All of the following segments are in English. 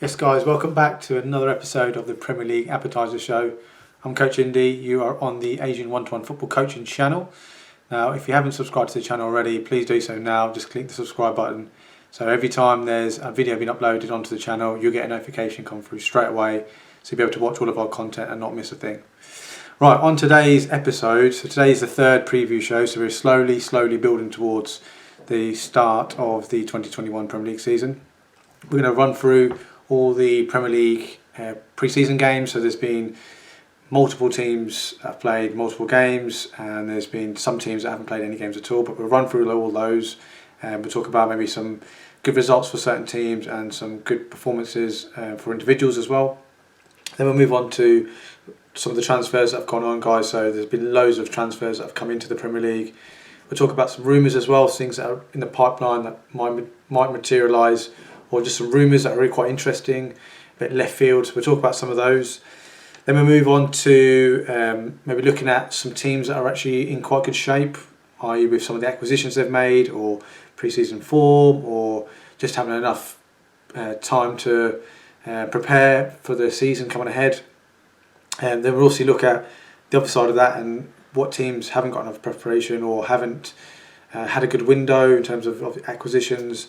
Yes guys, welcome back to another episode of the Premier League Appetiser show. I'm Coach Indy, you are on the Asian One-to-One Football Coaching channel. Now if you haven't subscribed to the channel already, please do so now, just click the subscribe button. So every time there's a video being uploaded onto the channel, you'll get a notification come through straight away, so you'll be able to watch all of our content and not miss a thing. Right, on today's episode, so today's the third preview show, so we're slowly building towards the start of the 2021 Premier League season. We're going to run through all the Premier League pre-season games. So there's been multiple teams that have played multiple games, and there's been some teams that haven't played any games at all, but we'll run through all those, and we'll talk about maybe some good results for certain teams and some good performances for individuals as well. Then we'll move on to some of the transfers that have gone on, guys. So there's been loads of transfers that have come into the Premier League. We'll talk about some rumours as well, things that are in the pipeline that might materialise, or just some rumours that are really quite interesting, a bit left field. So we'll talk about some of those. Then we'll move on to maybe looking at some teams that are actually in quite good shape, i.e. with some of the acquisitions they've made, or pre-season form, or just having enough time to prepare for the season coming ahead. And then we'll also look at the other side of that and what teams haven't got enough preparation or haven't had a good window in terms of acquisitions,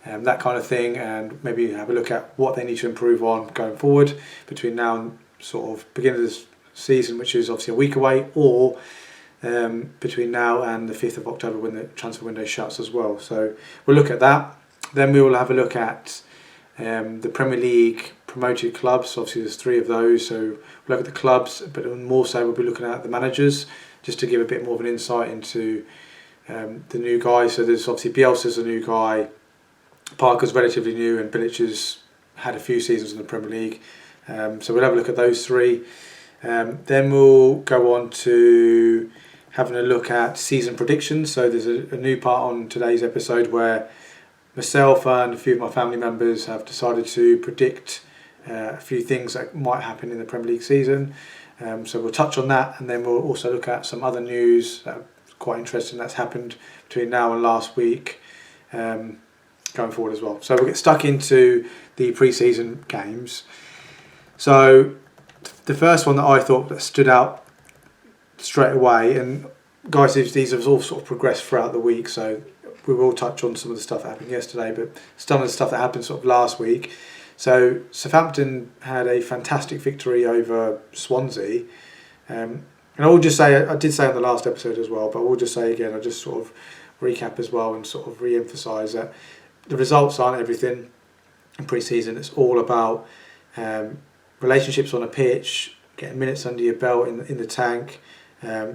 that kind of thing, and maybe have a look at what they need to improve on going forward between now and sort of beginning of this season, which is obviously a week away, or between now and the 5th of October when the transfer window shuts as well. So we'll look at that. Then we will have a look at the Premier League promoted clubs. Obviously there's 3 of those, so we'll look at the clubs, but more so we'll be looking at the managers, just to give a bit more of an insight into the new guys. So there's obviously Bielsa's a new guy, Parker's relatively new, and Bilic has had a few seasons in the Premier League. So we'll have a look at those 3. Then we'll go on to having a look at season predictions. So there's a new part on today's episode where myself and a few of my family members have decided to predict a few things that might happen in the Premier League season. So we'll touch on that, and then we'll also look at some other news that are quite interesting that's happened between now and last week, going forward as well. So we'll get stuck into the pre-season games. So the first one that I thought that stood out straight away, and guys, these have all sort of progressed throughout the week, so we will touch on some of the stuff that happened yesterday, but some of the stuff that happened sort of last week. So Southampton had a fantastic victory over Swansea, and I will just say, I did say on the last episode as well, but I will just say again, I'll just sort of recap as well and sort of re-emphasise that the results aren't everything in pre-season. It's all about relationships on a pitch, getting minutes under your belt in the tank,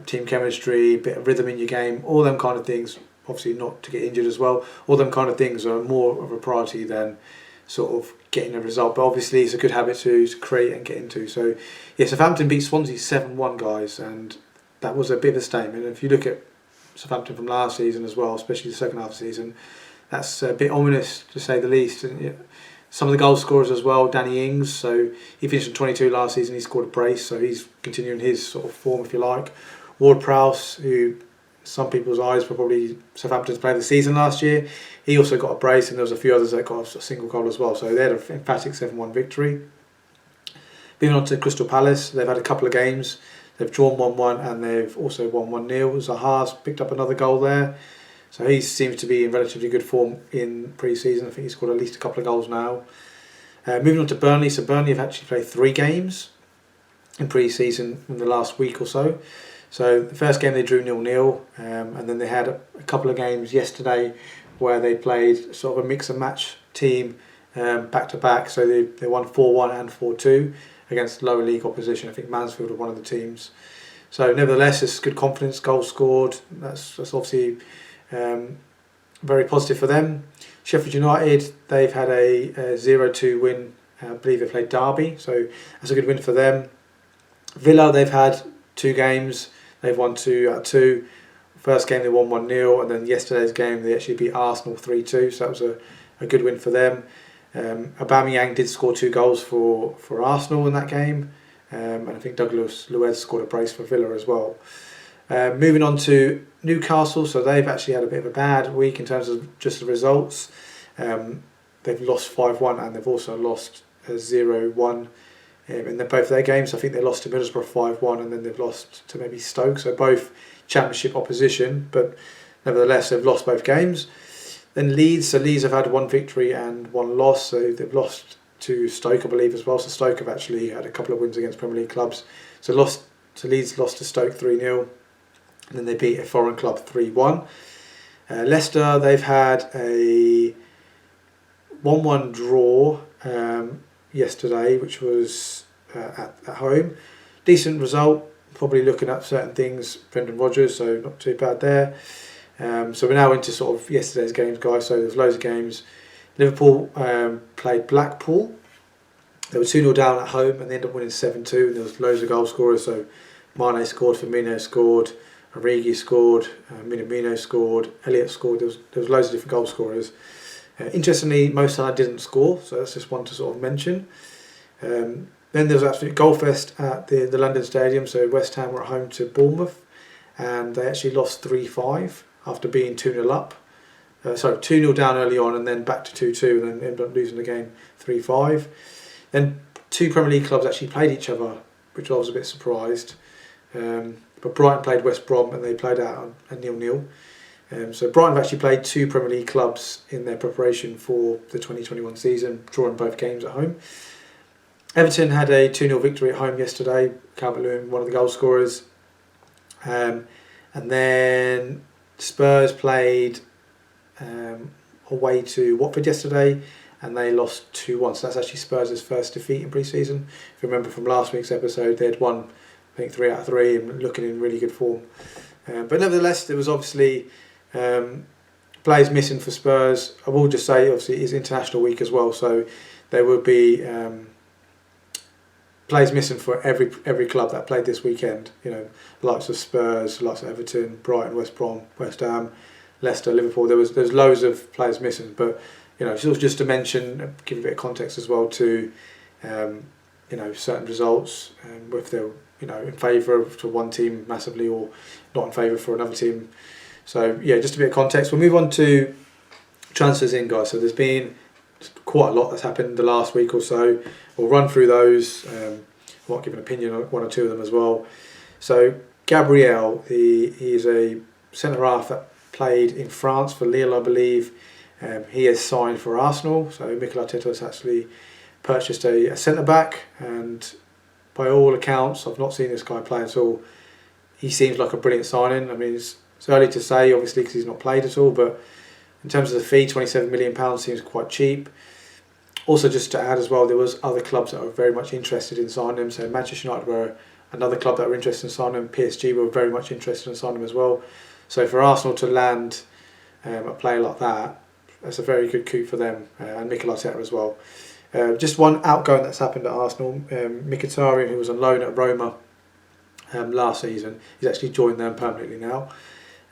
team chemistry, bit of rhythm in your game, all them kind of things. Obviously not to get injured as well. All them kind of things are more of a priority than sort of getting a result. But obviously it's a good habit to create and get into. So yeah, Southampton beat Swansea 7-1, guys, and that was a bit of a statement. And if you look at Southampton from last season as well, especially the second half of the season, that's a bit ominous to say the least. And yeah, some of the goal scorers as well, Danny Ings, so he finished on 22 last season, he scored a brace, so he's continuing his sort of form, if you like. Ward-Prowse, who some people's eyes were probably Southampton's player of the season last year, he also got a brace, and there was a few others that got a single goal as well, so they had an emphatic 7-1 victory. Moving on to Crystal Palace, they've had a couple of games, they've drawn 1-1 and they've also won 1-0. Zaha's picked up another goal there, so he seems to be in relatively good form in pre-season. I think he's scored at least a couple of goals now. Moving on to Burnley, so Burnley have actually played 3 games in pre-season in the last week or so. So the first game they drew 0-0, and then they had a couple of games yesterday where they played sort of a mix and match team back to back. So they won 4-1 and 4-2 against lower league opposition. I think Mansfield are one of the teams. So nevertheless, it's good confidence, goals scored. That's obviously very positive for them. Sheffield United, they've had a 0-2 win. I believe they played Derby, so that's a good win for them. Villa, they've had 2 games. They've won 2 out of 2. First game they won 1-0, and then yesterday's game they actually beat Arsenal 3-2, so that was a good win for them. Aubameyang did score 2 goals for Arsenal in that game, and I think Douglas Luiz scored a brace for Villa as well. Moving on to Newcastle, so they've actually had a bit of a bad week in terms of just the results. They've lost 5-1 and they've also lost 0-1 in both their games. I think they lost to Middlesbrough 5-1 and then they've lost to maybe Stoke, so both Championship opposition, but nevertheless they've lost both games. Then Leeds, so Leeds have had 1 victory and 1 loss, so they've lost to Stoke I believe as well, so Stoke have actually had a couple of wins against Premier League clubs. So Leeds lost to Stoke 3-0 and then they beat a foreign club 3-1. Leicester, they've had a 1-1 draw yesterday, which was at home. Decent result, probably looking at certain things, Brendan Rodgers, so not too bad there. So we're now into sort of yesterday's games, guys, so there's loads of games. Liverpool played Blackpool. They were 2-0 down at home and they ended up winning 7-2, and there was loads of goal scorers, so Mane scored, Firmino scored, Origi scored, Minamino scored, Elliott scored. There was loads of different goal scorers. Interestingly, Mo Salah didn't score, so that's just one to sort of mention. Then there was absolute goal fest at the London Stadium. So West Ham were at home to Bournemouth, and they actually lost 3-5 after being 2-0 up. 2-0 down early on, and then back to 2-2, and then ended up losing the game 3-5. Then 2 Premier League clubs actually played each other, which I was a bit surprised. But Brighton played West Brom, and they played out a 0-0. So Brighton have actually played 2 Premier League clubs in their preparation for the 2021 season, drawing both games at home. Everton had a 2-0 victory at home yesterday, Calvert-Lewin, one of the goal scorers. And then Spurs played away to Watford yesterday, and they lost 2-1. So that's actually Spurs' first defeat in pre-season. If you remember from last week's episode, they had won, I think, 3 out of 3 and looking in really good form. But nevertheless, there was obviously players missing for Spurs. I will just say, obviously, it's international week as well, so there will be players missing for every club that played this weekend. You know, likes of Spurs, likes of Everton, Brighton, West Brom, West Ham, Leicester, Liverpool. There's loads of players missing, but you know, sort of just to mention, give a bit of context as well to you know, certain results, if they're in favour to one team massively or not in favour for another team. So yeah, just a bit of context. We'll move on to transfers in, guys. So there's been quite a lot that's happened the last week or so. We'll run through those. Might give an opinion on 1 or 2 of them as well. So Gabriel, he is a centre half that played in France for Lille, I believe. He has signed for Arsenal. So Mikel Arteta has actually purchased a centre back, and by all accounts, I've not seen this guy play at all. He seems like a brilliant signing. I mean, it's early to say, obviously, because he's not played at all, but in terms of the fee, £27 million seems quite cheap. Also, just to add as well, there was other clubs that were very much interested in signing him. So Manchester United were another club that were interested in signing him. PSG were very much interested in signing him as well. So for Arsenal to land a player like that, that's a very good coup for them, and Mikel Arteta as well. Just one outgoing that's happened at Arsenal, Mkhitaryan, who was on loan at Roma last season, he's actually joined them permanently now.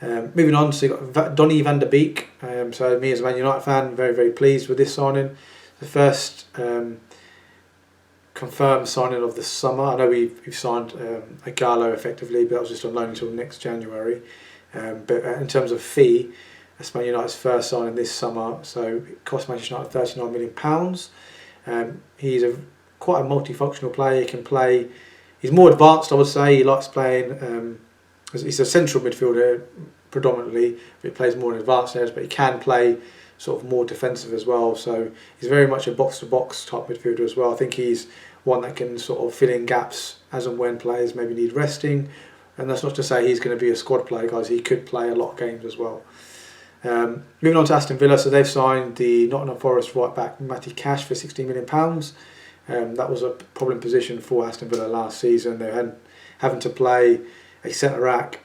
Moving on, so you've got Donny van der Beek. So me as a Man United fan, very, very pleased with this signing. The first confirmed signing of the summer. I know we've signed a Gallo effectively, but that was just on loan until next January. But in terms of fee, that's Man United's first signing this summer. So it cost Manchester United £39 million. He's quite a multifunctional player. He can play. He's more advanced, I would say. He likes playing. He's a central midfielder predominantly, but he plays more in advanced areas. But he can play sort of more defensive as well. So he's very much a box-to-box type midfielder as well. I think he's one that can sort of fill in gaps as and when players maybe need resting. And that's not to say he's going to be a squad player, guys. He could play a lot of games as well. Moving on to Aston Villa, so they've signed the Nottingham Forest right back Matty Cash for £16 million. That was a problem position for Aston Villa last season. They had having to play a centre half.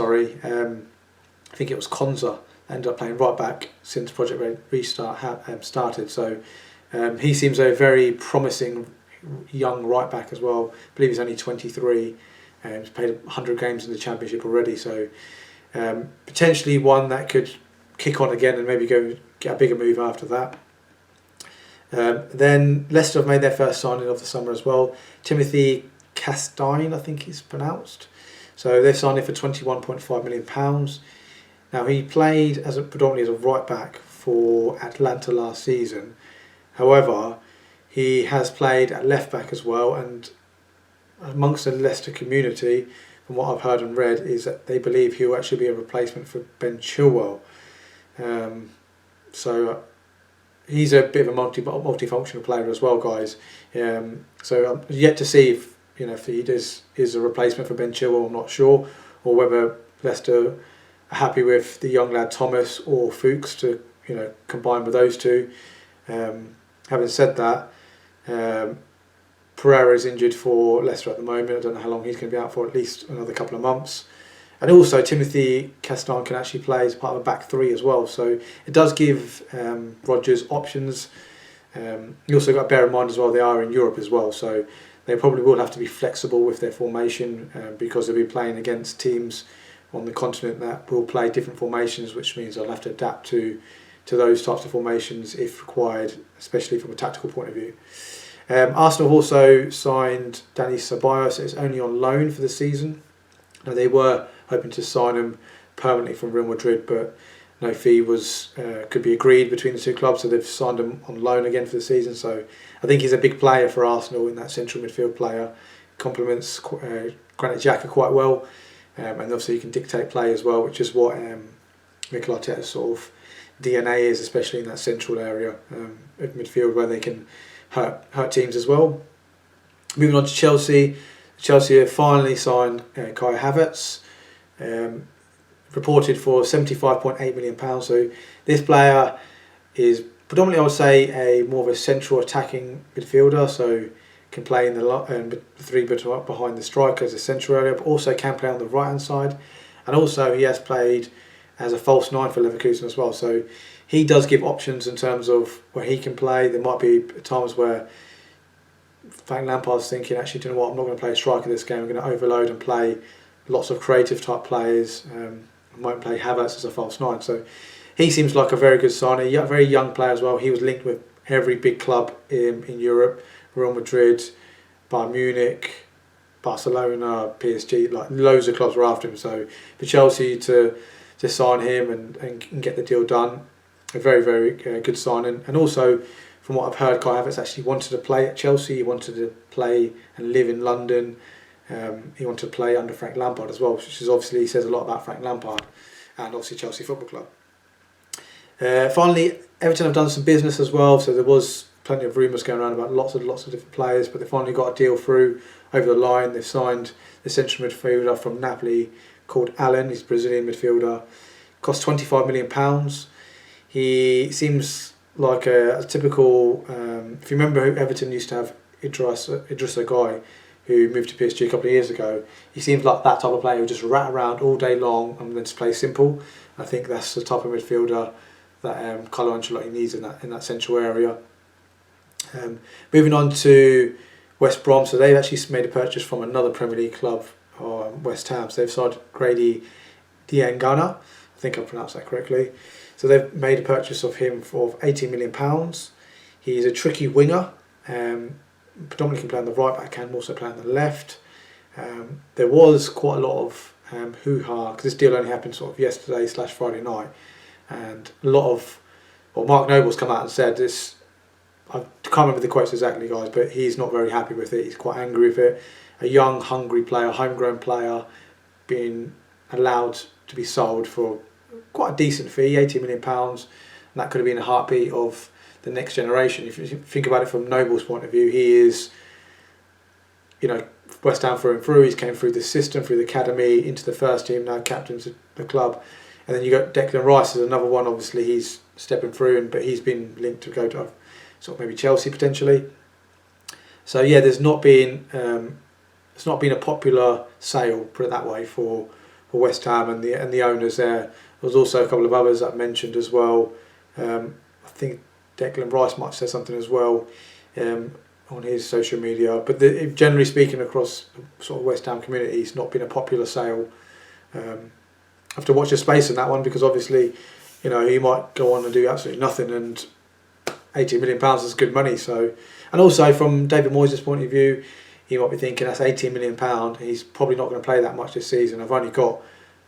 I think it was Konza ended up playing right back since Project Restart started. So he seems a very promising young right back as well. I believe he's only 23. He's played 100 games in the Championship already. So potentially one that could kick on again and maybe go get a bigger move after that. Then Leicester have made their first signing of the summer as well. Timothy Castine, I think it's pronounced. So they've signed him for £21.5 million. Now he played predominantly as a right back for Atlanta last season, However, he has played at left back as well, and amongst the Leicester community, from what I've heard and read, is that they believe he'll actually be a replacement for Ben Chilwell. So he's a bit of a multifunctional player as well, guys. So I'm yet to see if he is a replacement for Ben Chilwell. I'm not sure, or whether Leicester are happy with the young lad Thomas or Fuchs to combine with those two. Having said that, Pereira is injured for Leicester at the moment. I don't know how long he's going to be out for, at least another couple of months. And also Timothy Castagne can actually play as part of a back three as well. So it does give Rodgers options. You also got to bear in mind as well, they are in Europe as well. So they probably will have to be flexible with their formation because they'll be playing against teams on the continent that will play different formations, which means they'll have to adapt to those types of formations if required, especially from a tactical point of view. Arsenal have also signed Dani Ceballos. It's only on loan for the season. Now, they were hoping to sign him permanently from Real Madrid, but no fee could be agreed between the two clubs, so they've signed him on loan again for the season. So I think he's a big player for Arsenal in that central midfield player. Complements Granit Xhaka quite well, and obviously he can dictate play as well, which is what Mikel Arteta's sort of DNA is, especially in that central area of midfield where they can hurt teams as well. Moving on to Chelsea. Chelsea have finally signed Kai Havertz, reported for £75.8 million. So this player is predominantly, I would say, more of a central attacking midfielder. So can play in the three behind the striker as a central area, but also can play on the right hand side. And also he has played as a false nine for Leverkusen as well. So he does give options in terms of where he can play. There might be times where Frank Lampard's thinking, actually, do you know what, I'm not going to play a striker this game, I'm going to overload and play lots of creative type players. I might play Havertz as a false nine. So he seems like a very good signing, a very young player as well. He was linked with every big club in Europe, Real Madrid, Bayern Munich, Barcelona, PSG, like loads of clubs were after him. So for Chelsea to sign him and get the deal done, a very, very good signing. And also, from what I've heard, Kai Havertz actually wanted to play at Chelsea. He wanted to play and live in London. He wanted to play under Frank Lampard as well, which is obviously says a lot about Frank Lampard and obviously Chelsea Football Club. Finally, Everton have done some business as well. So there was plenty of rumours going around about lots of different players, but they finally got a deal through over the line. They've signed the central midfielder from Napoli called Allen. He's a Brazilian midfielder. Cost £25 million. He seems like a typical. If you remember, who Everton used to have Idrissa Gueye, who moved to PSG a couple of years ago. He seems like that type of player who just rat around all day long and then just play simple. I think that's the type of midfielder that Carlo Ancelotti needs in that central area. Moving on to West Brom, so they've actually made a purchase from another Premier League club, West Ham. So they've signed Grady Diangana. I think I pronounced that correctly. So they've made a purchase of him for £18 million. He's a tricky winger. Predominantly can play on the right, but I can also play on the left. There was quite a lot of hoo-ha, because this deal only happened sort of yesterday/Friday night, and a lot of, Mark Noble's come out and said this. I can't remember the quotes exactly, guys, but he's not very happy with it. He's quite angry with it. A young, hungry player, homegrown player, being allowed to be sold for quite a decent fee, £18 million, and that could have been a heartbeat of the next generation. If you think about it from Noble's point of view, he is, West Ham through and through. He's came through the system, through the academy, into the first team, now captains the club. And then you got Declan Rice as another one. Obviously, he's stepping through, but he's been linked to go to sort of maybe Chelsea potentially. So yeah, it's not been a popular sale, put it that way, for West Ham and the owners there. There was also a couple of others that I mentioned as well. I think Declan Rice might have said something as well on his social media. But generally speaking, across the sort of West Ham community, it's not been a popular sale. I have to watch the space in that one, because obviously, he might go on and do absolutely nothing, and £18 million is good money. So, and also from David Moyes' point of view, he might be thinking that's £18 million. He's probably not going to play that much this season. I've only got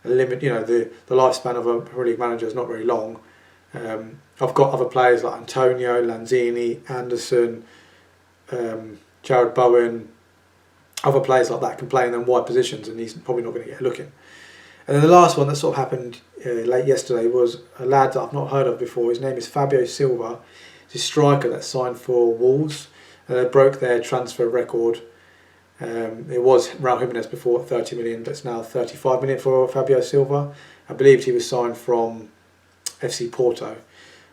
a limit. The lifespan of a Premier League manager is not very long. I've got other players like Antonio, Lanzini, Anderson, Jared Bowen, other players like that can play in them wide positions, and he's probably not going to get a look in. And then the last one that sort of happened late yesterday was a lad that I've not heard of before. His name is Fabio Silva. He's a striker that signed for Wolves. They broke their transfer record. It was Raul Jimenez before at 30 million, but it's now 35 million for Fabio Silva. I believed he was signed from FC Porto.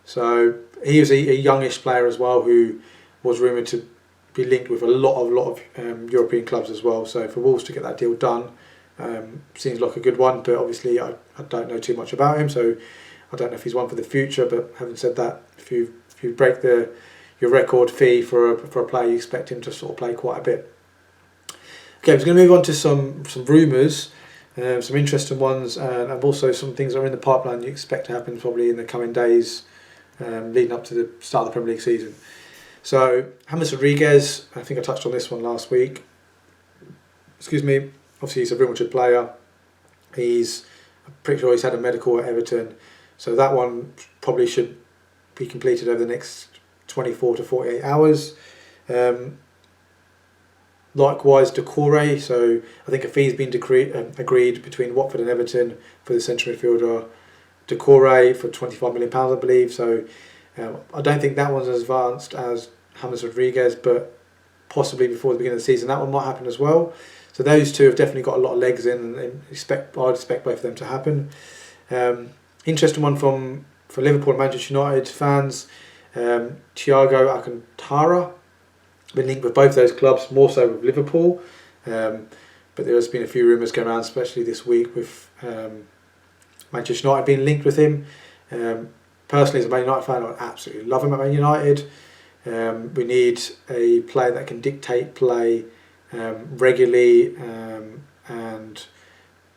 So he was a youngish player as well who was rumoured to be linked with a lot of European clubs as well. So for Wolves to get that deal done seems like a good one, but obviously I don't know too much about him, so I don't know if he's one for the future. But having said that, if you break your record fee for a player, you expect him to sort of play quite a bit. Okay, we're going to move on to some rumours, some interesting ones, and also some things that are in the pipeline you expect to happen probably in the coming days leading up to the start of the Premier League season. So, James Rodriguez, I think I touched on this one last week. Excuse me. Obviously, he's a Real Madrid player. I'm pretty sure he's had a medical at Everton. So that one probably should be completed over the next 24 to 48 hours. Likewise, Doucouré. So I think a fee's been agreed between Watford and Everton for the central midfielder Doucouré for £25 million, I believe. So I don't think that one's as advanced as James Rodriguez, but possibly before the beginning of the season that one might happen as well. So those two have definitely got a lot of legs in, and I'd expect both of them to happen. Interesting one for Liverpool and Manchester United fans. Thiago Alcantara, been linked with both those clubs, more so with Liverpool. But there has been a few rumours going around, especially this week, with Manchester United being linked with him. Personally, as a Man United fan, I absolutely love him at Man United. We need a player that can dictate play regularly and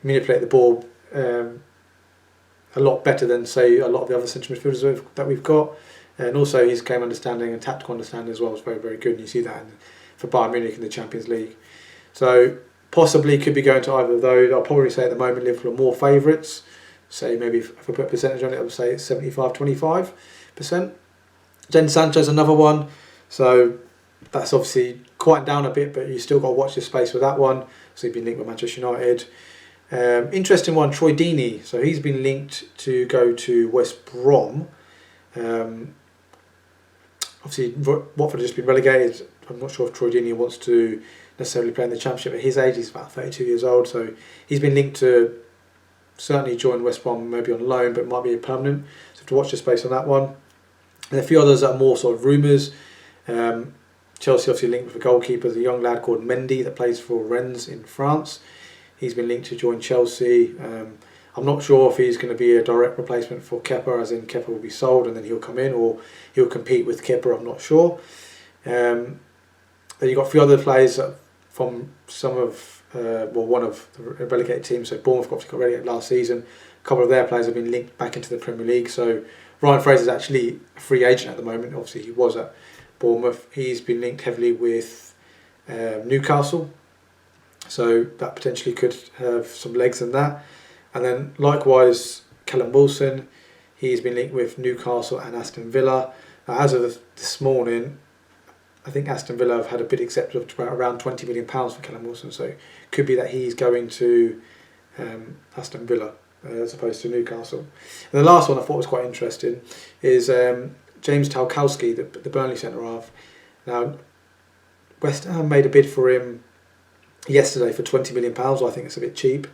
manipulate the ball a lot better than, say, a lot of the other central midfielders that we've got. And also his game understanding and tactical understanding as well is very, very good. And you see that for Bayern Munich in the Champions League. So possibly could be going to either of those. I'll probably say at the moment Liverpool are more favourites. Say maybe if I put a percentage on it, I would say it's 75-25%. Jadon Sancho's another one. So that's obviously quieting down a bit, but you still got to watch this space with that one. So he's been linked with Manchester United. Interesting one, Troy Deeney. So he's been linked to go to West Brom. Obviously, Watford has just been relegated. I'm not sure if Troy Deeney wants to necessarily play in the Championship at his age. He's about 32 years old, so he's been linked to certainly join West Brom, maybe on loan, but might be a permanent. So have to watch the space on that one. And a few others that are more sort of rumours. Chelsea obviously linked with a goalkeeper, there's a young lad called Mendy that plays for Rennes in France. He's been linked to join Chelsea. I'm not sure if he's going to be a direct replacement for Kepa, as in Kepa will be sold and then he'll come in, or he'll compete with Kepa, I'm not sure. Then you've got a few other players from one of the relegated teams. So Bournemouth obviously got relegated last season. A couple of their players have been linked back into the Premier League. So Ryan Fraser's actually a free agent at the moment. Obviously he was at Bournemouth. He's been linked heavily with Newcastle. So that potentially could have some legs in that. And then likewise, Callum Wilson, he's been linked with Newcastle and Aston Villa. Now, as of this morning, I think Aston Villa have had a bid accepted of around £20 million for Callum Wilson. So it could be that he's going to Aston Villa as opposed to Newcastle. And the last one I thought was quite interesting is James Tarkowski, the Burnley centre-half. Now, West Ham made a bid for him yesterday for £20 million. I think it's a bit cheap.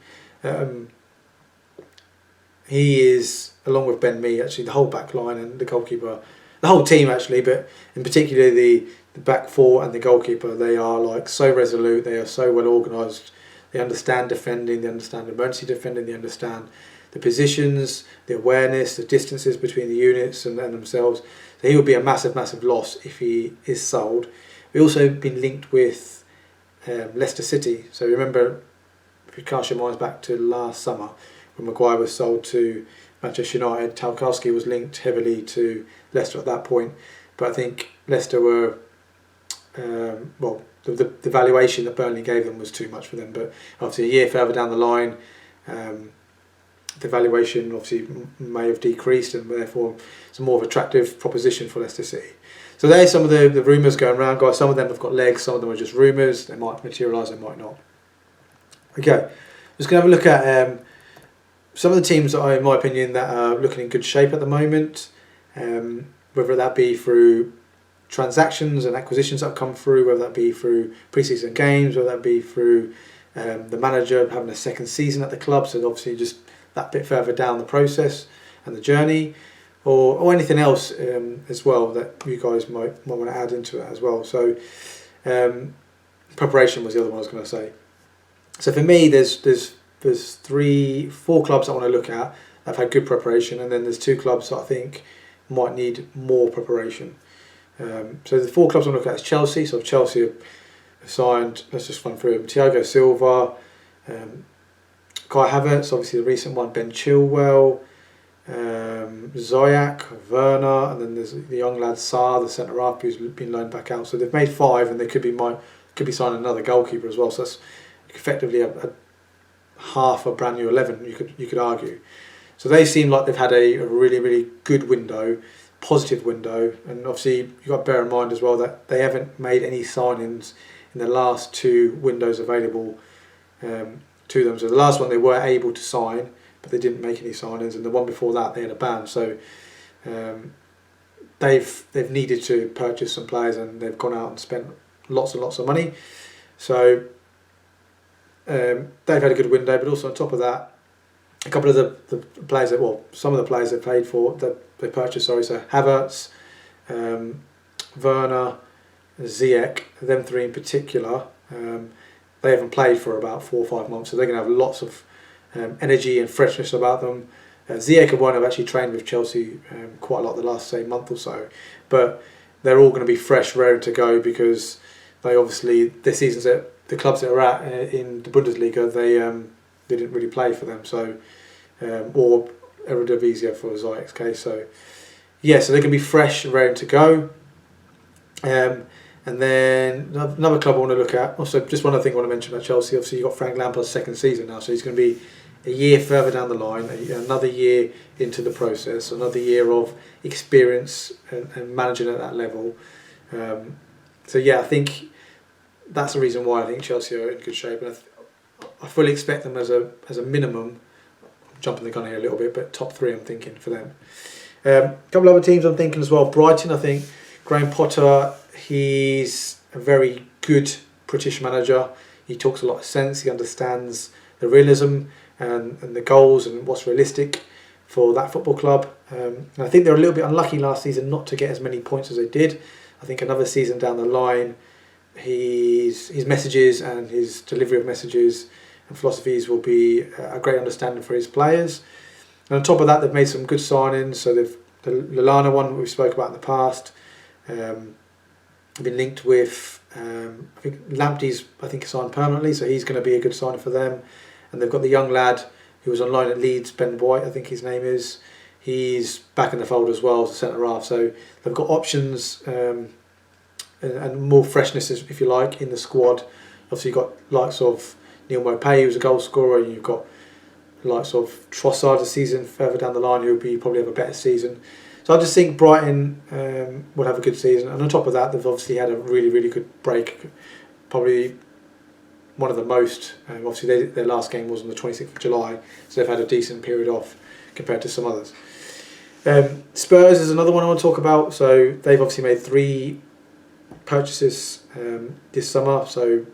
He is, along with Ben Mee, actually the whole back line and the goalkeeper, the whole team actually, but in particular the back four and the goalkeeper, they are like so resolute, they are so well organised, they understand defending, they understand emergency defending, they understand the positions, the awareness, the distances between the units and themselves. So he will be a massive, massive loss if he is sold. We've also been linked with Leicester City. So remember, if you cast your minds back to last summer, when Maguire was sold to Manchester United, Tarkowski was linked heavily to Leicester at that point. But I think Leicester were, the valuation that Burnley gave them was too much for them. But obviously a year further down the line, the valuation obviously may have decreased, and therefore it's a more of an attractive proposition for Leicester City. So there's some of the rumours going around, guys. Some of them have got legs, some of them are just rumours. They might materialise, they might not. Okay, just going to have a look at some of the teams that are, in my opinion, that are looking in good shape at the moment, whether that be through transactions and acquisitions that have come through, whether that be through pre-season games, whether that be through the manager having a second season at the club, so obviously just that bit further down the process and the journey, or anything else as well that you guys might want to add into it as well. So preparation was the other one I was going to say. So for me, there's 4 clubs I want to look at that have had good preparation, and then there's 2 clubs that I think might need more preparation. So the 4 clubs I want to look at is Chelsea. So Chelsea have signed, let's just run through them, Thiago Silva, Kai Havertz, obviously the recent one, Ben Chilwell, Ziyech, Werner, and then there's the young lad Sarr, the centre half, who's been loaned back out. So they've made 5, and they could be signing another goalkeeper as well. So that's effectively a half a brand new 11. You could argue. So they seem like they've had a really, really good window, positive window, and obviously you've got to bear in mind as well that they haven't made any signings in the last 2 windows available to them. So the last one they were able to sign, but they didn't make any signings, and the one before that they had a ban. So they've needed to purchase some players, and they've gone out and spent lots and lots of money. So they've had a good window, but also on top of that, a couple of the players some of the players they played for, that they purchased, so Havertz, Werner, Ziyech, them 3 in particular, they haven't played for about 4 or 5 months, so they're going to have lots of energy and freshness about them. Ziyech and Werner have actually trained with Chelsea quite a lot the last, say, month or so, but they're all going to be fresh, raring to go, because they obviously, this season's at the clubs that are at in the Bundesliga, they didn't really play for them, so or Eredivisie for Ziyech's case. So yeah, so they can be fresh and ready to go. And then another club I want to look at. Also, just one other thing I want to mention about Chelsea. Obviously, you've got Frank Lampard's second season now, so he's going to be a year further down the line, another year into the process, another year of experience and managing at that level. So yeah, I think that's the reason why I think Chelsea are in good shape, and I fully expect them as a minimum. I'm jumping the gun here a little bit, but top 3 I'm thinking for them. A couple of other teams I'm thinking as well. Brighton, I think Graham Potter, he's a very good British manager. He talks a lot of sense. He understands the realism and the goals and what's realistic for that football club. And I think they were a little bit unlucky last season not to get as many points as they did. I think another season down the line, his messages and his delivery of messages and philosophies will be a great understanding for his players. And on top of that, they've made some good signings. So the Lallana one we spoke about in the past, been linked with, I think Lamptey's signed permanently, so he's going to be a good signing for them. And they've got the young lad who was on loan at Leeds, Ben White, I think his name is. He's back in the fold as well as a centre half. So they've got options and more freshness, if you like, in the squad. Obviously, you've got likes of Neil Maupay, who's a goal scorer, and you've got likes of Trossard a season further down the line, who will probably have a better season. So I just think Brighton will have a good season, and on top of that, they've obviously had a really, really good break. Probably one of the most. Obviously, their last game was on the 26th of July, so they've had a decent period off compared to some others. Spurs is another one I want to talk about. So they've obviously made 3 purchases this summer. So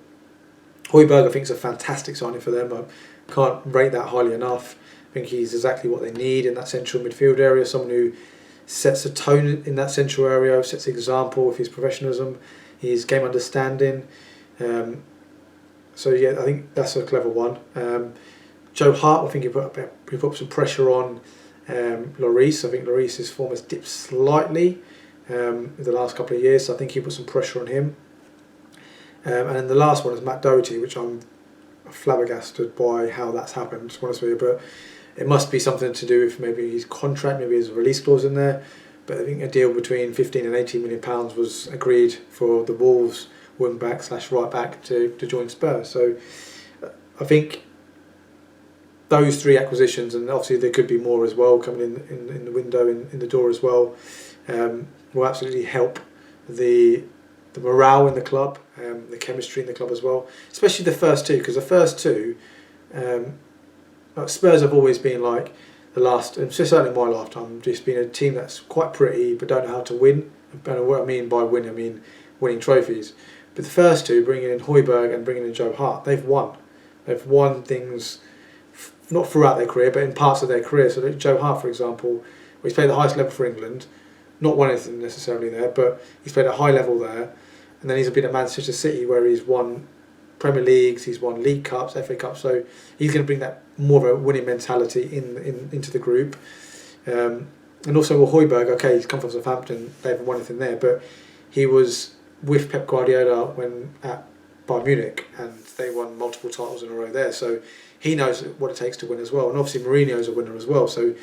Højbjerg, I think, is a fantastic signing for them. I can't rate that highly enough. I think he's exactly what they need in that central midfield area. Someone who sets a tone in that central area, sets an example with his professionalism, his game understanding. So yeah, I think that's a clever one. Joe Hart, I think he put some pressure on Lloris. I think Lloris's form has dipped slightly in the last couple of years, so I think he put some pressure on him. And then the last one is Matt Doherty, which I'm flabbergasted by how that's happened, to be honest with you, but it must be something to do with maybe his contract, maybe there's a release clause in there. But I think a deal between 15 and 18 million pounds was agreed for the Wolves wing back / right back to join Spurs. So I think those three acquisitions, and obviously there could be more as well coming in the window, in the door as well, will absolutely help the morale in the club, the chemistry in the club as well, especially the first two, because the first two, like Spurs have always been like the last, and certainly my lifetime, just been a team that's quite pretty but don't know how to win. And what I mean by win, I mean winning trophies. But the first two, bringing in Højbjerg and bringing in Joe Hart, they've won. They've won things, not throughout their career, but in parts of their career. So Joe Hart, for example, he's played the highest level for England, not won anything necessarily there, but he's played at a high level there. And then he's been at Manchester City where he's won Premier Leagues, he's won League Cups, FA Cups. So he's going to bring that more of a winning mentality into the group. And also with Højbjerg, okay, he's come from Southampton, they haven't won anything there, but he was with Pep Guardiola when at Bayern Munich, and they won multiple titles in a row there. So he knows what it takes to win as well. And obviously Mourinho's a winner as well. So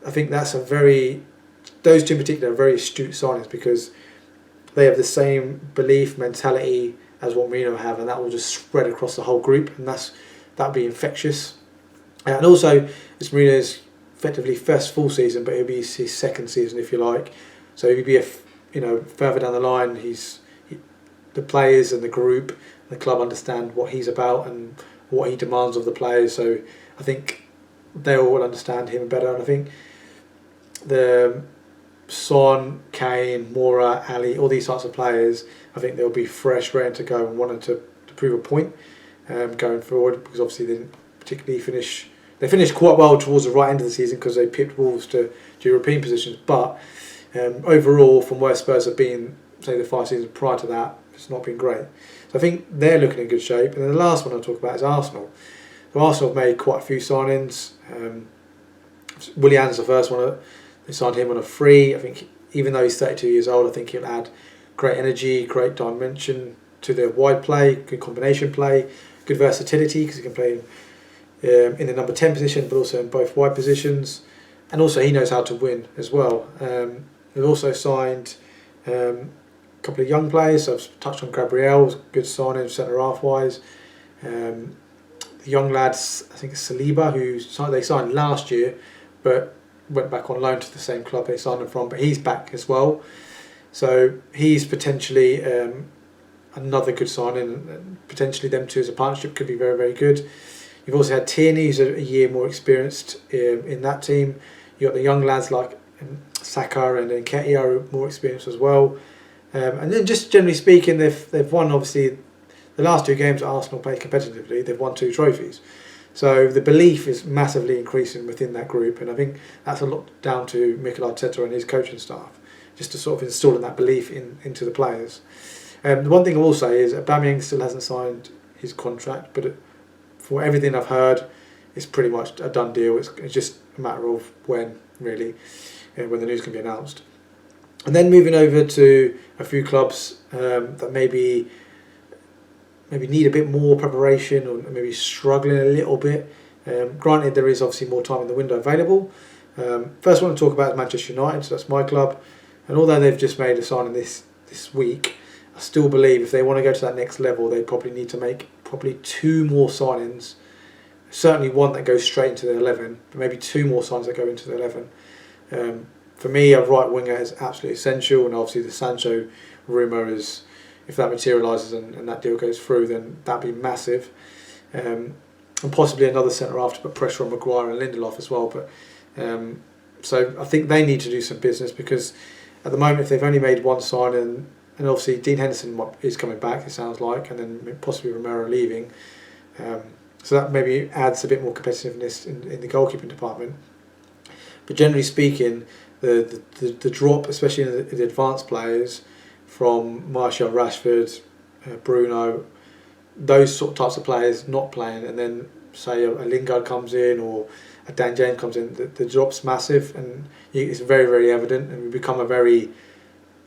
I think that's those two in particular are very astute signings, because they have the same belief, mentality as what Mourinho have, and that will just spread across the whole group, and that'll be infectious. And also, it's Mourinho's effectively first full season, but it'll be his second season, if you like. So he'll be further down the line. The players and the group, the club understand what he's about and what he demands of the players. So I think they all will understand him better. And I think the Son, Kane, Moura, Ali, all these types of players, I think they'll be fresh, ready to go, and wanting to prove a point going forward, because obviously they didn't particularly finish. They finished quite well towards the right end of the season because they pipped Wolves to European positions. But overall, from where Spurs have been, say the 5 seasons prior to that, it's not been great. So I think they're looking in good shape. And then the last one I'll talk about is Arsenal. So Arsenal have made quite a few signings. Willian's the first one. They signed him on a free. I think even though he's 32 years old, I think he'll add great energy, great dimension to their wide play, good combination play, good versatility, because he can play in the number 10 position, but also in both wide positions. And also he knows how to win as well. They've also signed a couple of young players. So I've touched on Gabriel, good signing centre-half wise. The young lads, I think it's Saliba, who they signed last year, but went back on loan to the same club they signed him from, but he's back as well. So he's potentially another good signing, and potentially them two as a partnership could be very, very good. You've also had Tierney, who's a year more experienced in that team. You've got the young lads like Saka and Nketiah are more experienced as well. And then just generally speaking, they've won, obviously, the last 2 games that Arsenal played competitively, they've won 2 trophies. So the belief is massively increasing within that group, and I think that's a lot down to Mikel Arteta and his coaching staff, just to sort of installing that belief into the players. The one thing I will say is Aubameyang still hasn't signed his contract, but for everything I've heard, it's pretty much a done deal. It's just a matter of when, really, when the news can be announced. And then moving over to a few clubs that maybe need a bit more preparation, or maybe struggling a little bit. Granted, there is obviously more time in the window available. First one to talk about is Manchester United, so that's my club. And although they've just made a signing this week, I still believe if they want to go to that next level, they probably need to make probably 2 more signings. Certainly one that goes straight into the 11, but maybe 2 more signings that go into the 11. For me, a right winger is absolutely essential, and obviously the Sancho rumour is, if that materialises and that deal goes through, then that'd be massive. And possibly another centre-half to put pressure on Maguire and Lindelof as well. But so I think they need to do some business, because at the moment, if they've only made 1 signing, and obviously Dean Henderson is coming back, it sounds like, and then possibly Romero leaving. So that maybe adds a bit more competitiveness in the goalkeeping department. But generally speaking, the drop, especially in the advanced players, from Martial, Rashford, Bruno, those sort of types of players not playing, and then say a Lingard comes in or a Dan James comes in, the drop's massive, and it's very, very evident, and we become a very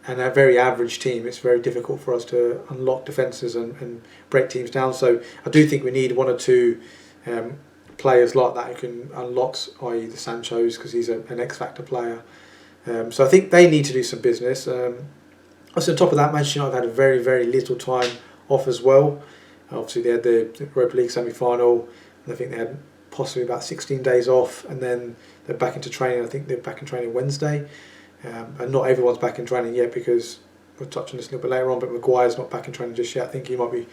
average team. It's very difficult for us to unlock defences and break teams down. So I do think we need 1 or 2 players like that who can unlock, i.e. the Sanchos, because he's an X-factor player. So I think they need to do some business. Also on top of that, Manchester United had a very, very little time off as well. Obviously they had the Europa League semi-final, and I think they had possibly about 16 days off, and then they're back into training. I think they're back in training Wednesday, and not everyone's back in training yet because we'll touch on this a little bit later on. But Maguire's not back in training just yet. I think he might be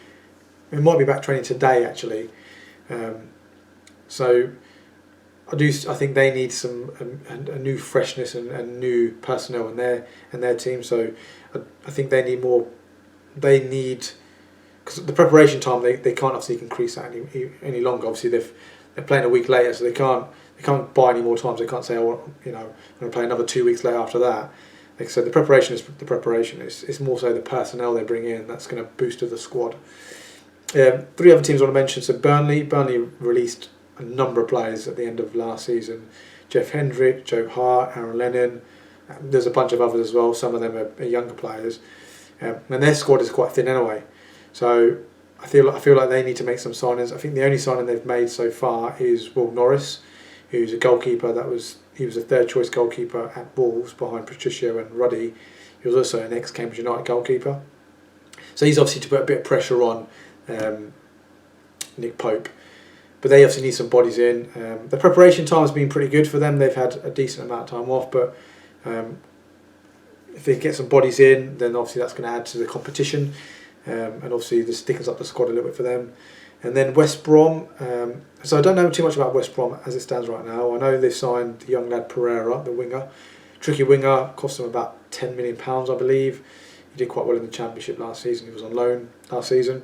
back training today actually. So I think they need a new freshness and new personnel in their team. So I think they need more. They need, because the preparation time they can't obviously increase that any longer. Obviously they're playing a week later, so they can't buy any more time. So they can't say, oh, I'm going to play another 2 weeks later after that. Like I said, the preparation is the preparation. It's more so the personnel they bring in that's going to boost the squad. 3 other teams I want to mention. So Burnley released a number of players at the end of last season. Jeff Hendrick, Joe Hart, Aaron Lennon. There's a bunch of others as well. Some of them are younger players, and their squad is quite thin anyway. So I feel like they need to make some signings. I think the only signing they've made so far is Will Norris, who's a goalkeeper. He was a third choice goalkeeper at Wolves behind Patricio and Ruddy. He was also an ex-Cambridge United goalkeeper. So he's obviously to put a bit of pressure on Nick Pope. But they obviously need some bodies in. The preparation time has been pretty good for them. They've had a decent amount of time off, but if they get some bodies in, then obviously that's going to add to the competition, and obviously this thickens up the squad a little bit for them. And then West Brom. So I don't know too much about West Brom as it stands right now. I know they've signed the young lad Pereira, the winger, tricky winger, cost them about £10 million, I believe. He did quite well in the Championship last season. He was on loan last season,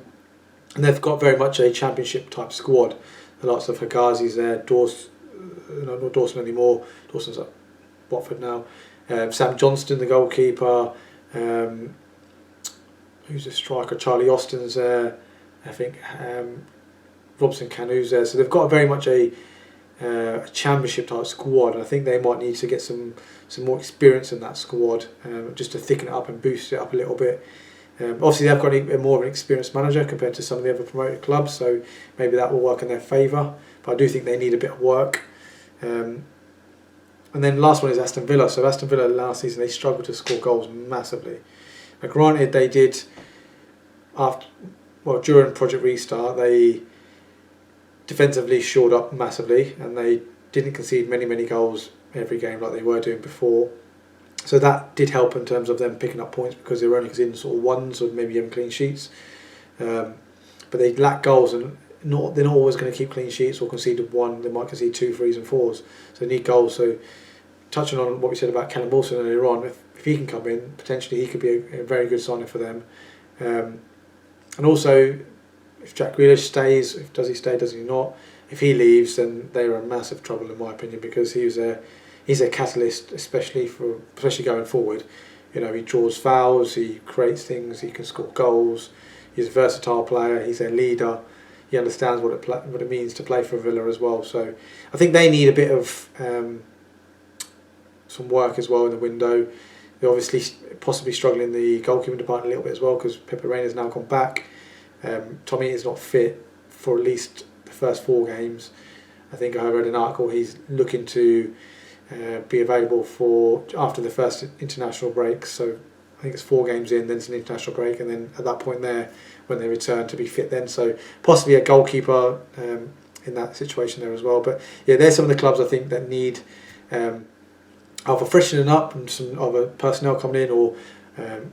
and they've got very much a Championship type squad. The likes of Higazi's there, not Dawson anymore. Dawson's at Watford now. Sam Johnston, the goalkeeper. Who's the striker? Charlie Austin's there. I think Robson Canu's there. So they've got very much a Championship type squad. And I think they might need to get some more experience in that squad, just to thicken it up and boost it up a little bit. Obviously they've got a more of an experienced manager compared to some of the other promoted clubs, so maybe that will work in their favour, but I do think they need a bit of work. And then last one is Aston Villa. So Aston Villa last season, they struggled to score goals massively. Now granted, they did, during Project Restart, they defensively shored up massively and they didn't concede many goals every game like they were doing before. So that did help in terms of them picking up points because they were only conceding sort of ones or maybe even clean sheets. But they lack goals, and they're not always going to keep clean sheets or concede one. They might concede 2, 3s and 4s. So they need goals. So touching on what we said about Callum Wilson earlier on, if he can come in, potentially he could be a very good signing for them. And also, if Jack Grealish stays, does he stay, does he not? If he leaves, then they are in massive trouble in my opinion, because he's a catalyst, especially going forward. He draws fouls, he creates things, he can score goals. He's a versatile player. He's a leader. He understands what it means to play for Villa as well. So I think they need a bit of some work as well in the window. They're obviously possibly struggling in the goalkeeping department a little bit as well because Pepe Reina's now gone back. Tommy is not fit for at least the first 4 games. I think I read an article he's looking to be available for after the first international break. So I think it's 4 games in, then it's an international break, and then at that point there, when they return, to be fit then. So possibly a goalkeeper in that situation there as well. But yeah, there's some of the clubs I think that need either freshening up and some other personnel coming in, or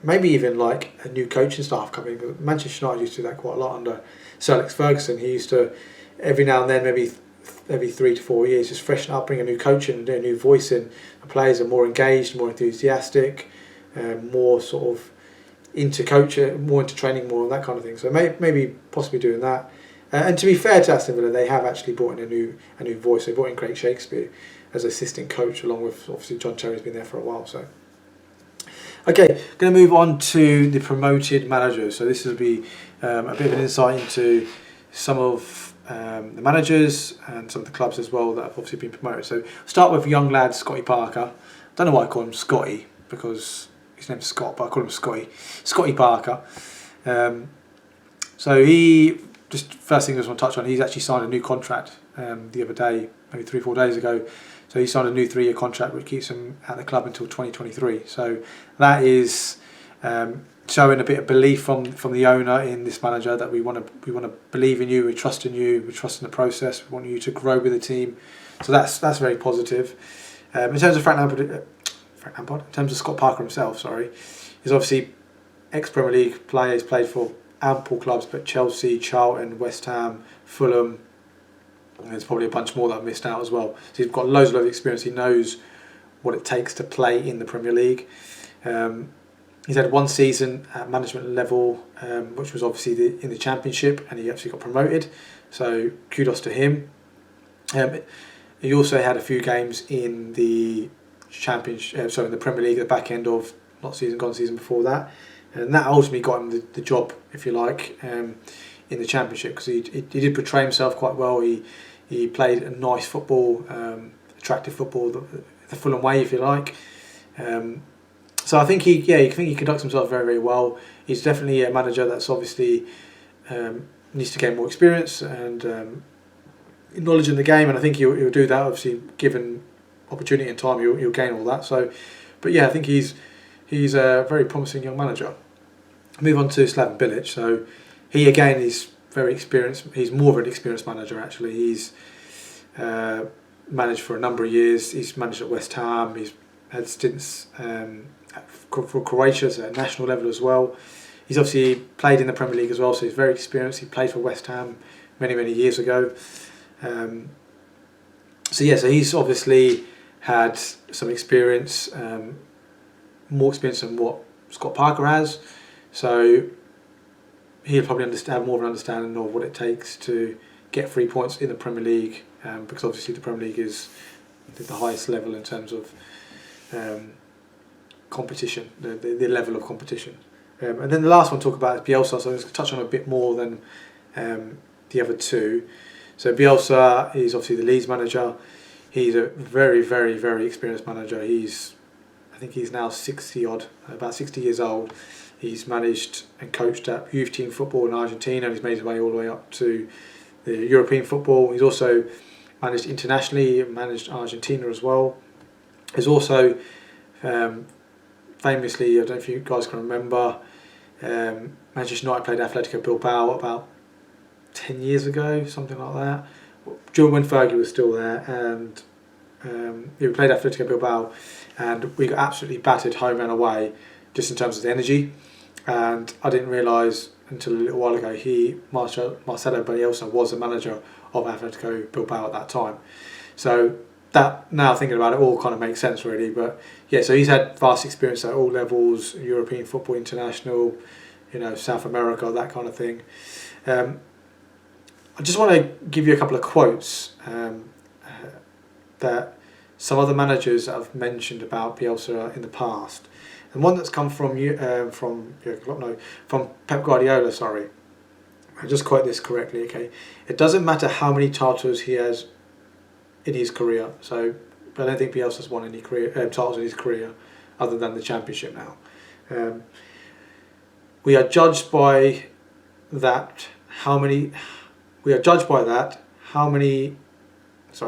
maybe even like a new coaching staff coming in. Manchester United used to do that quite a lot under Sir Alex Ferguson. He used to every now and then, maybe every 3 to 4 years, just freshen up, bring a new coach in, a new voice in. The players are more engaged, more enthusiastic, more sort of into coaching, more into training, more that kind of thing. So maybe possibly doing that. And to be fair to Aston Villa, they have actually brought in a new voice. They brought in Craig Shakespeare as assistant coach, along with obviously John Terry's been there for a while. So okay, going to move on to the promoted managers. So this will be a bit of an insight into some of the managers and some of the clubs as well that have obviously been promoted. So start with young lad Scotty Parker. I don't know why I call him Scotty, because his name's Scott, but I call him Scotty Parker. So he, just first thing I just want to touch on, he's actually signed a new contract the other day, maybe 3-4 days ago. So he signed a new 3-year contract which keeps him at the club until 2023. So that is showing a bit of belief from the owner in this manager, that we want to believe in you, we trust in you, we trust in the process, we want you to grow with the team. So that's very positive. In terms of Frank Lampard, in terms of Scott Parker himself, he's obviously ex-Premier League player. He's played for ample clubs, but Chelsea, Charlton, West Ham, Fulham, and there's probably a bunch more that I've missed out as well. So he's got loads of experience. He knows what it takes to play in the Premier League. He's had one season at management level, which was obviously in the Championship, and he actually got promoted. So kudos to him. He also had a few games in the Championship, in the Premier League at the back end of season before that, and that ultimately got him the job, if you like, in the Championship, because he did portray himself quite well. He played a nice football, attractive football, the Fulham way, if you like. So I think he conducts himself very, very well. He's definitely a manager that's obviously needs to gain more experience and knowledge in the game, and I think he'll do that. Obviously, given opportunity and time, he'll gain all that. So, but yeah, I think he's a very promising young manager. Move on to Slaven Bilic. So he again is very experienced. He's more of an experienced manager actually. He's managed for a number of years. He's managed at West Ham. He's had stints for Croatia at national level as well. He's obviously played in the Premier League as well, so he's very experienced. He played for West Ham many years ago. So he's obviously had some experience, more experience than what Scott Parker has. So he'll probably have more of an understanding of what it takes to get 3 points in the Premier League, because obviously the Premier League is the highest level in terms of competition, the level of competition. And then the last one to talk about is Bielsa, so I'm going to touch on a bit more than the other two. So Bielsa is obviously the Leeds manager. He's a very experienced manager. I think he's now 60 years old. He's managed and coached at youth team football in Argentina, and he's made his way all the way up to the European football. He's also managed internationally, managed Argentina as well. He's also famously, I don't know if you guys can remember, Manchester United played Atletico Bilbao about 10 years ago, something like that, during when Fergie was still there, and we played Atletico Bilbao, and we got absolutely battered home and away, just in terms of the energy. And I didn't realise until a little while ago Marcelo Bielsa was the manager of Atletico Bilbao at that time. So that, now thinking about it, all kind of makes sense really. But yeah, so he's had vast experience at all levels, European football, international, South America, that kind of thing. I just want to give you a couple of quotes that some other managers have mentioned about Bielsa in the past, and one that's come from Pep Guardiola. Sorry, I just quote this correctly. Okay, it doesn't matter how many titles he has in his career. So, but I don't think Bielsa's won any titles in his career other than the Championship now. We are judged by that. Sorry,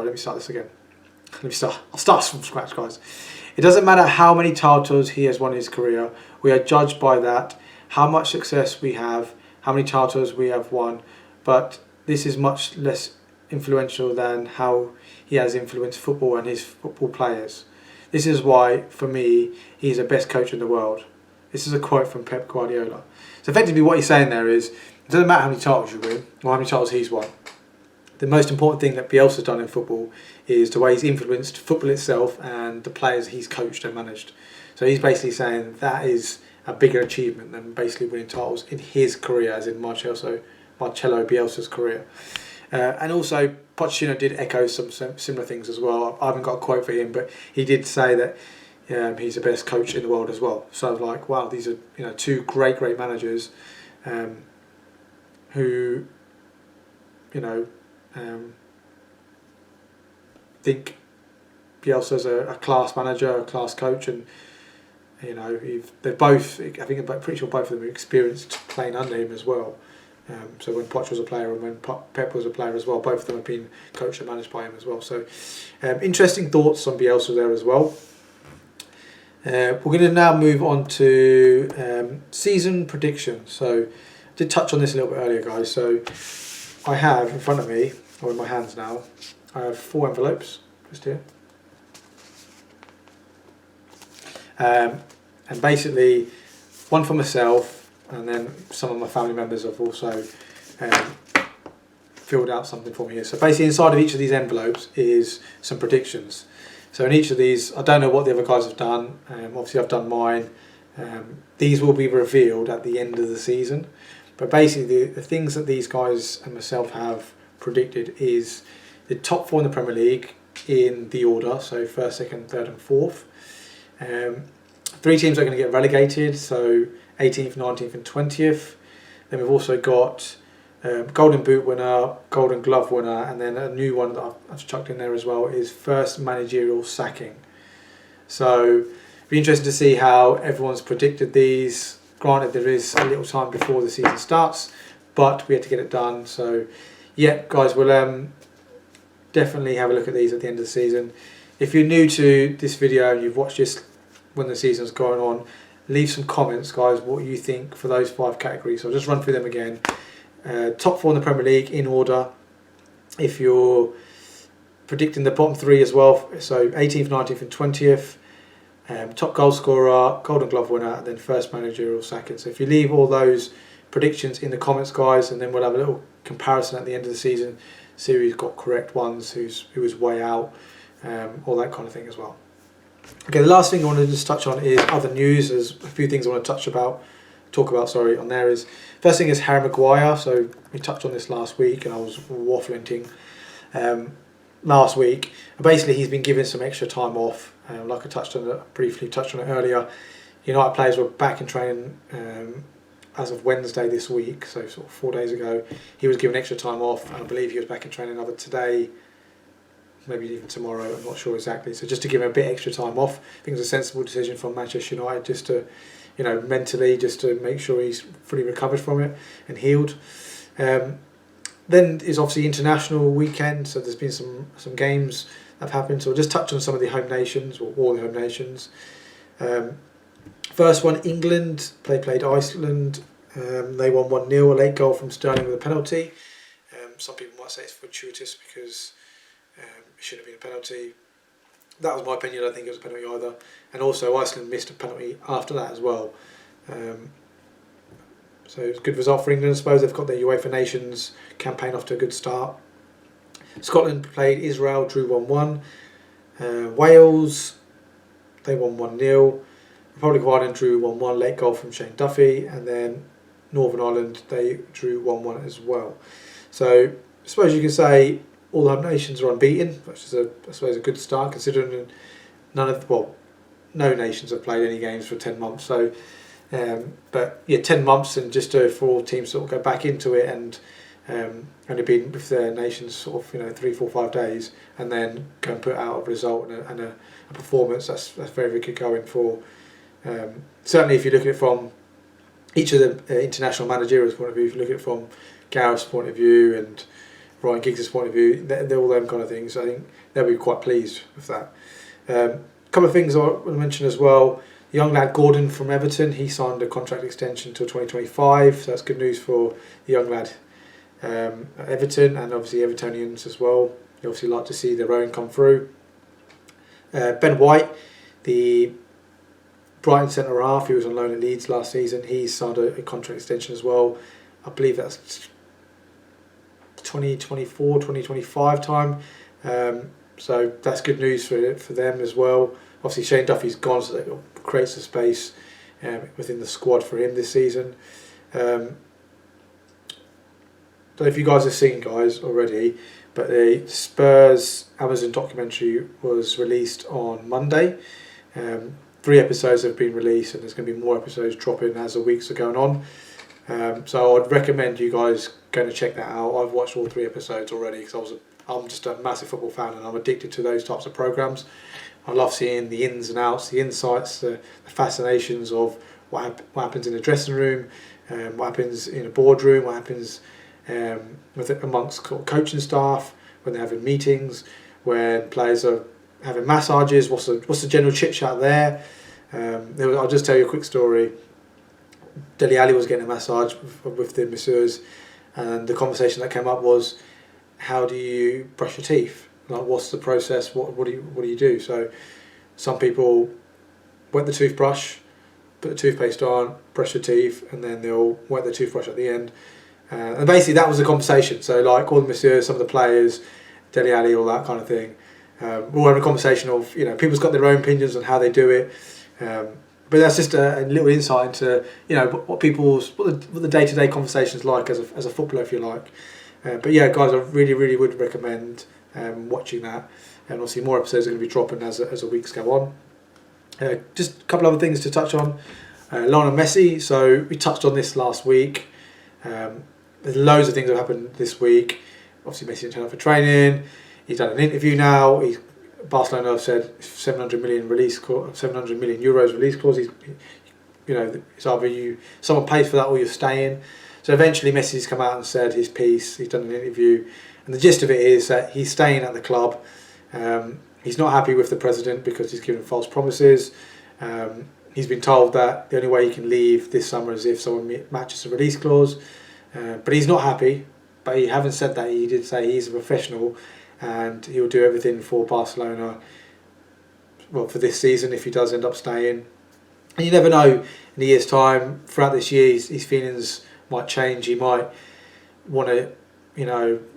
let me start this again. I'll start from scratch, guys. It doesn't matter how many titles he has won in his career. We are judged by that, how much success we have, how many titles we have won. But this is much less influential than how he has influenced football and his football players. This is why, for me, he's the best coach in the world. This is a quote from Pep Guardiola. So effectively what he's saying there is, it doesn't matter how many titles you win or how many titles he's won. The most important thing that Bielsa's done in football is the way he's influenced football itself and the players he's coached and managed. So he's basically saying that is a bigger achievement than basically winning titles in his career, as in Marcelo Bielsa's career. And also Pochettino did echo some similar things as well. I haven't got a quote for him, but he did say that he's the best coach in the world as well. So I was like, wow, these are two great managers who think Bielsa's a class manager, a class coach, and they're both. I think I'm pretty sure both of them are experienced playing under him as well. So when Poch was a player and when Pep was a player as well, both of them have been coached and managed by him as well. So interesting thoughts on Bielsa there as well. We're going to now move on to season predictions. So, I did touch on this a little bit earlier, guys. So, I have in front of me, or in my hands now, I have 4 envelopes just here. And basically, one for myself, and then some of my family members have also filled out something for me here. So basically inside of each of these envelopes is some predictions. So in each of these, I don't know what the other guys have done. Obviously I've done mine. These will be revealed at the end of the season. But basically the things that these guys and myself have predicted is the top 4 in the Premier League in the order. So 1st, 2nd, 3rd and 4th. 3 teams are going to get relegated. So 18th, 19th and 20th. Then we've also got Golden Boot winner, Golden Glove winner, and then a new one that I've chucked in there as well is first managerial sacking. So it'll be interesting to see how everyone's predicted these. Granted, there is a little time before the season starts, but we had to get it done. So yeah, guys, we'll definitely have a look at these at the end of the season. If you're new to this video and you've watched this when the season's going on, leave some comments, guys, what you think for those 5 categories. So I'll just run through them again. Top 4 in the Premier League in order. If you're predicting the bottom 3 as well, so 18th, 19th and 20th. Top goal scorer, Golden Glove winner, and then first managerial sacking. So if you leave all those predictions in the comments, guys, and then we'll have a little comparison at the end of the season, see who's got correct ones, who was way out, all that kind of thing as well. Okay, the last thing I want to just touch on is other news. There's a few things I want to talk about on there. Is first thing is Harry Maguire. So we touched on this last week and I was waffling last week. Basically he's been given some extra time off, like I briefly touched on it earlier. United players were back in training as of Wednesday this week, so sort of 4 days ago. He was given extra time off, and I believe he was back in training either today, maybe even tomorrow, I'm not sure exactly. So just to give him a bit extra time off, I think it's a sensible decision from Manchester United, just to, mentally, just to make sure he's fully recovered from it and healed. Then is obviously international weekend, so there's been some games that have happened. So we'll just touch on some of the home nations, or all the home nations. First one, England played Iceland. They won 1-0, a late goal from Sterling with a penalty. Some people might say it's fortuitous because it shouldn't have been a penalty. That was my opinion. I don't think it was a penalty either. And also Iceland missed a penalty after that as well. So it's a good result for England. I suppose they've got their UEFA Nations campaign off to a good start. Scotland played Israel, drew 1-1. Wales, they won 1-0. Republic of Ireland drew 1-1, late goal from Shane Duffy. And then Northern Ireland, they drew 1-1 as well. So I suppose you can say all the home nations are unbeaten, which is I suppose a good start considering no nations have played any games for 10 months. So, but yeah, 10 months and just for all teams to sort of go back into it and only been with their nations sort of 3, 4, 5 days, and then go and put out a result and a performance. That's very, very good going for. Certainly, if you look at it from each of the international managerials' point of view, if you look at it from Gareth's point of view and Ryan Giggs' point of view, they're all them kind of things. So I think they'll be quite pleased with that. A couple of things I want to mention as well. The young lad Gordon from Everton, he signed a contract extension till 2025, so that's good news for the young lad at Everton, and obviously Evertonians as well. They obviously like to see their own come through. Ben White, the Brighton centre half, he was on loan at Leeds last season, he signed a contract extension as well. I believe that's 2024, 2025 time. So that's good news for them as well. Obviously Shane Duffy's gone, so that creates a space within the squad for him this season. Don't know if you guys have seen, guys, already, but the Spurs Amazon documentary was released on Monday. 3 episodes have been released, and there's going to be more episodes dropping as the weeks are going on. So I'd recommend you guys going to check that out. I've watched all 3 episodes already because I'm just a massive football fan and I'm addicted to those types of programs. I love seeing the ins and outs, the insights, the fascinations of what happens in the dressing room, what happens in a boardroom, what happens amongst coaching staff when they're having meetings, when players are having massages, what's the general chit chat there. I'll just tell you a quick story. Dele Alli was getting a massage with the masseurs, and the conversation that came up was, how do you brush your teeth? Like, what's the process? What do you do? So some people wet the toothbrush, put the toothpaste on, brush your teeth, and then they'll wet the toothbrush at the end. And basically that was the conversation. So like all the masseurs, some of the players, Dele Alli, all that kind of thing. We're having a conversation of, people's got their own opinions on how they do it. But that's just a little insight into, what the day-to-day conversations like as a footballer, if you like. But yeah, guys, I really, really would recommend watching that. And obviously more episodes are going to be dropping as the weeks go on. Just a couple other things to touch on. Lionel Messi, so we touched on this last week. There's loads of things that have happened this week. Obviously Messi didn't turn up for training. He's done an interview now. Barcelona have said 700 million euros release clause. It's either someone pays for that or you're staying. So eventually Messi's come out and said his piece. He's done an interview, and the gist of it is that he's staying at the club. He's not happy with the president because he's given false promises. He's been told that the only way he can leave this summer is if someone matches the release clause. But he's not happy. But he haven't said that. He did say he's a professional and he'll do everything for Barcelona, well, for this season if he does end up staying. And you never know, in a year's time, throughout this year, his feelings might change. He might want to,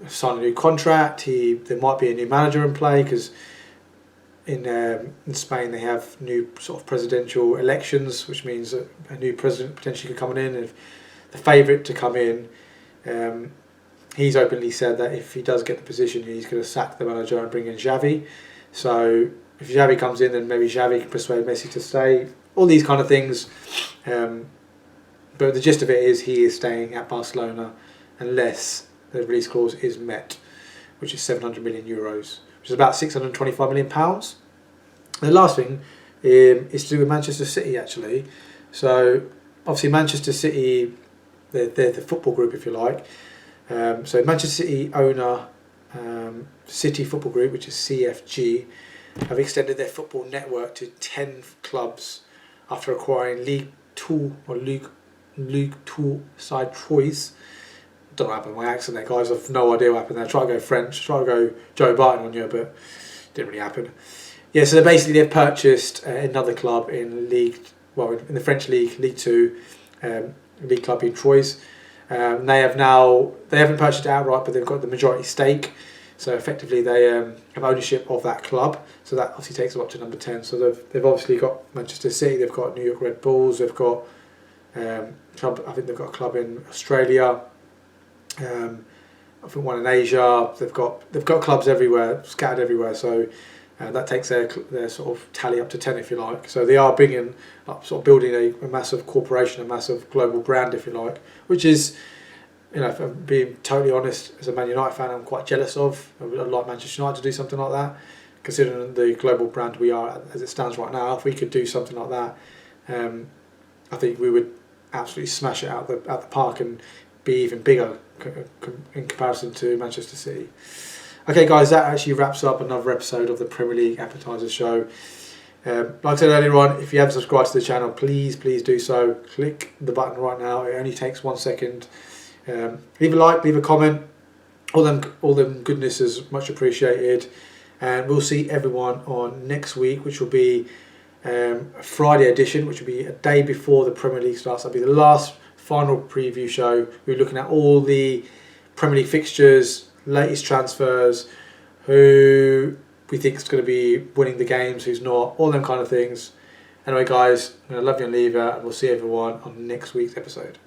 sign a new contract. There might be a new manager in play because in Spain they have new sort of presidential elections, which means that a new president potentially could come in. And if the favourite to come in, he's openly said that if he does get the position, he's going to sack the manager and bring in Xavi. So if Xavi comes in, then maybe Xavi can persuade Messi to stay. All these kind of things. But the gist of it is he is staying at Barcelona unless the release clause is met, which is 700 million euros, which is about 625 million pounds. The last thing is to do with Manchester City, actually. So obviously Manchester City, they're the football group, if you like. So Manchester City owner City Football Group, which is CFG, have extended their football network to 10 clubs after acquiring League Two side Troyes. Don't know what happened with my accent there, guys. I've no idea what happened there. I tried to go French, tried to go Joe Barton on you, but didn't really happen. Yeah, so they've purchased another club in in the French league, League Two, league club in Troyes. They haven't purchased it outright, but they've got the majority stake. So effectively, they have ownership of that club. So that obviously takes them up to number 10. So they've obviously got Manchester City. They've got New York Red Bulls. They've got club. I think they've got a club in Australia. I think one in Asia. They've got clubs everywhere, scattered everywhere. So that takes their sort of tally up to 10, if you like. So they are bringing up, sort of building a massive corporation, a massive global brand, if you like, which is, if I'm being totally honest, as a Man United fan, I'm quite jealous of. I'd like Manchester United to do something like that, considering the global brand we are as it stands right now. If we could do something like that, I think we would absolutely smash it out the park and be even bigger in comparison to Manchester City. Okay, guys, that actually wraps up another episode of the Premier League Appetiser show. Like I said earlier on, if you haven't subscribed to the channel, please do so. Click the button right now. It only takes 1 second. Leave a like, leave a comment. All them goodness is much appreciated. And we'll see everyone on next week, which will be a Friday edition, which will be a day before the Premier League starts. That'll be the last final preview show. We're looking at all the Premier League fixtures, latest transfers, who we think is going to be winning the games, who's not, all them kind of things. Anyway, guys, I'm going to love you and leave you, and we'll see everyone on next week's episode.